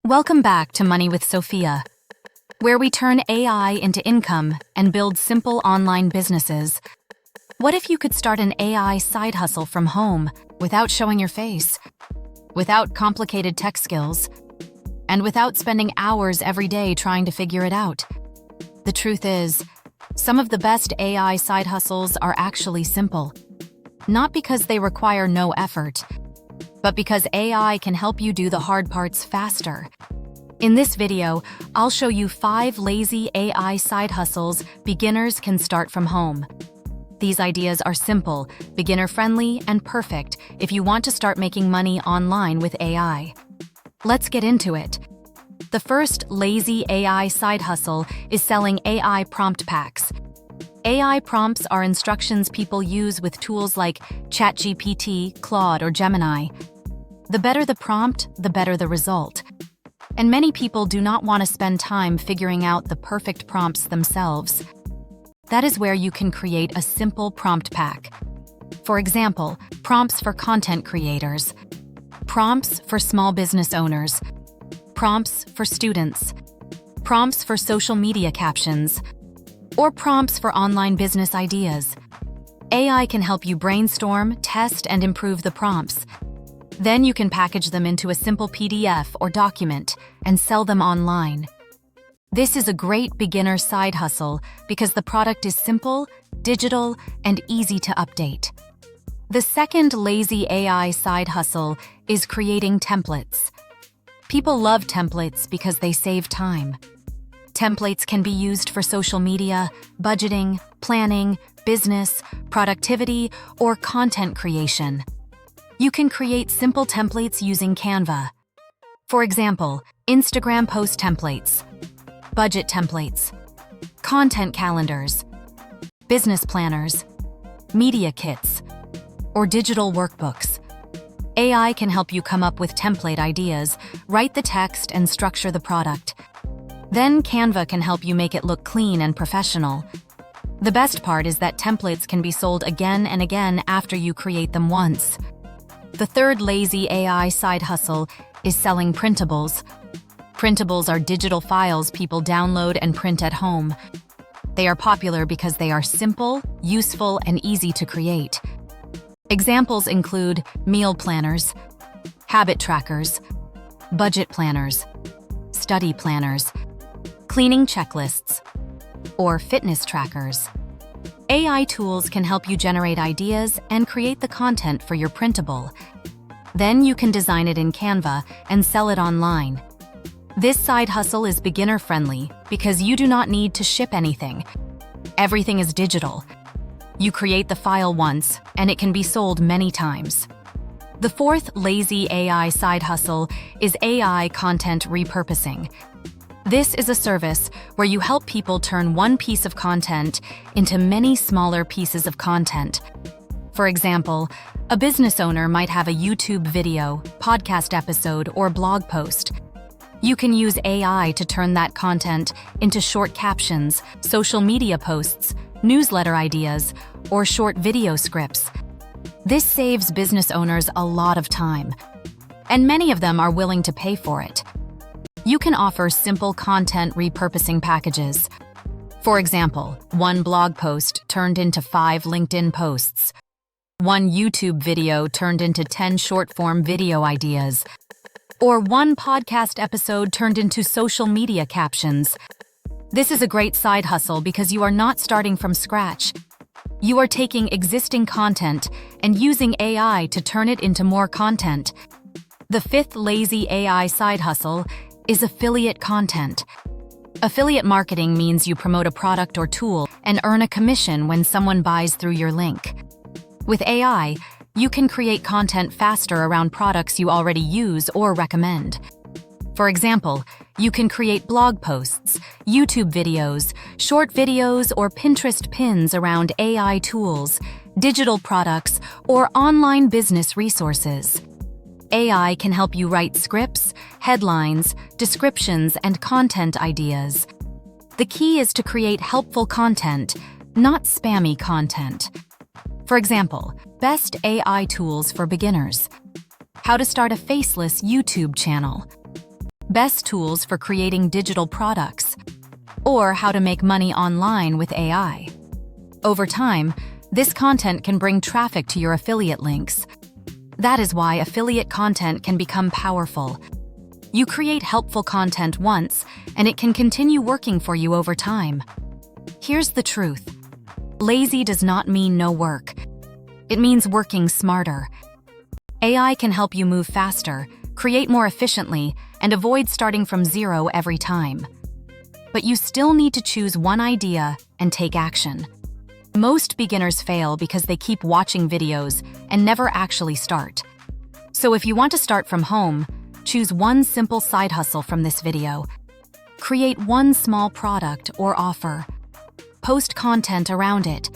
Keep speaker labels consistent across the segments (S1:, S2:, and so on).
S1: Welcome back to Money with Sofia, where we turn AI into income and build simple online businesses. What if you could start an AI side hustle from home without showing your face, without complicated tech skills, and without spending hours every day trying to figure it out? The truth is, some of the best AI side hustles are actually simple, not because they require no effort, but because AI can help you do the hard parts faster. In this video, I'll show you 5 lazy AI side hustles beginners can start from home. These ideas are simple, beginner-friendly, and perfect if you want to start making money online with AI. Let's get into it. The first lazy AI side hustle is selling AI prompt packs. AI prompts are instructions people use with tools like ChatGPT, Claude, or Gemini. The better the prompt, the better the result. And many people do not want to spend time figuring out the perfect prompts themselves. That is where you can create a simple prompt pack. For example, prompts for content creators, prompts for small business owners, prompts for students, prompts for social media captions, or prompts for online business ideas. AI can help you brainstorm, test, and improve the prompts. Then you can package them into a simple PDF or document and sell them online. This is a great beginner side hustle because the product is simple, digital, and easy to update. The second lazy AI side hustle is creating templates. People love templates because they save time. Templates can be used for social media, budgeting, planning, business, productivity, or content creation. You can create simple templates using Canva. For example, Instagram post templates, budget templates, content calendars, business planners, media kits, or digital workbooks. AI can help you come up with template ideas, write the text, and structure the product. Then Canva can help you make it look clean and professional. The best part is that templates can be sold again and again after you create them once. The third lazy AI side hustle is selling printables. Printables are digital files people download and print at home. They are popular because they are simple, useful, and easy to create. Examples include meal planners, habit trackers, budget planners, study planners, cleaning checklists, or fitness trackers. AI tools can help you generate ideas and create the content for your printable. Then you can design it in Canva and sell it online. This side hustle is beginner-friendly because you do not need to ship anything. Everything is digital. You create the file once, and it can be sold many times. The fourth lazy AI side hustle is AI content repurposing. This is a service where you help people turn one piece of content into many smaller pieces of content. For example, a business owner might have a YouTube video, podcast episode, or blog post. You can use AI to turn that content into short captions, social media posts, newsletter ideas, or short video scripts. This saves business owners a lot of time, and many of them are willing to pay for it. You can offer simple content repurposing packages. For example, one blog post turned into 5 LinkedIn posts, one YouTube video turned into 10 short-form video ideas, or one podcast episode turned into social media captions. This is a great side hustle because you are not starting from scratch. You are taking existing content and using AI to turn it into more content. The fifth lazy AI side hustle is affiliate content. Affiliate marketing means you promote a product or tool and earn a commission when someone buys through your link. With AI, you can create content faster around products you already use or recommend. For example, you can create blog posts, YouTube videos, short videos, or Pinterest pins around AI tools, digital products, or online business resources. AI can help you write scripts, headlines, descriptions, and content ideas. The key is to create helpful content, not spammy content. For example, best AI tools for beginners. How to start a faceless YouTube channel. best tools for creating digital products, or how to make money online with AI. Over time, this content can bring traffic to your affiliate links. That is why affiliate content can become powerful. You create helpful content once, and it can continue working for you over time. Here's the truth. Lazy does not mean no work. It means working smarter. AI can help you move faster, create more efficiently, and avoid starting from zero every time. But you still need to choose one idea and take action. Most beginners fail because they keep watching videos and never actually start. So if you want to start from home, choose one simple side hustle from this video. Create one small product or offer. Post content around it.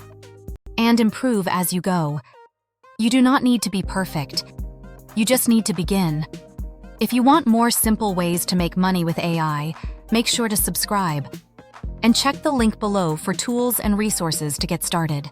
S1: And improve as you go. You do not need to be perfect. You just need to begin. If you want more simple ways to make money with AI, make sure to subscribe. And check the link below for tools and resources to get started.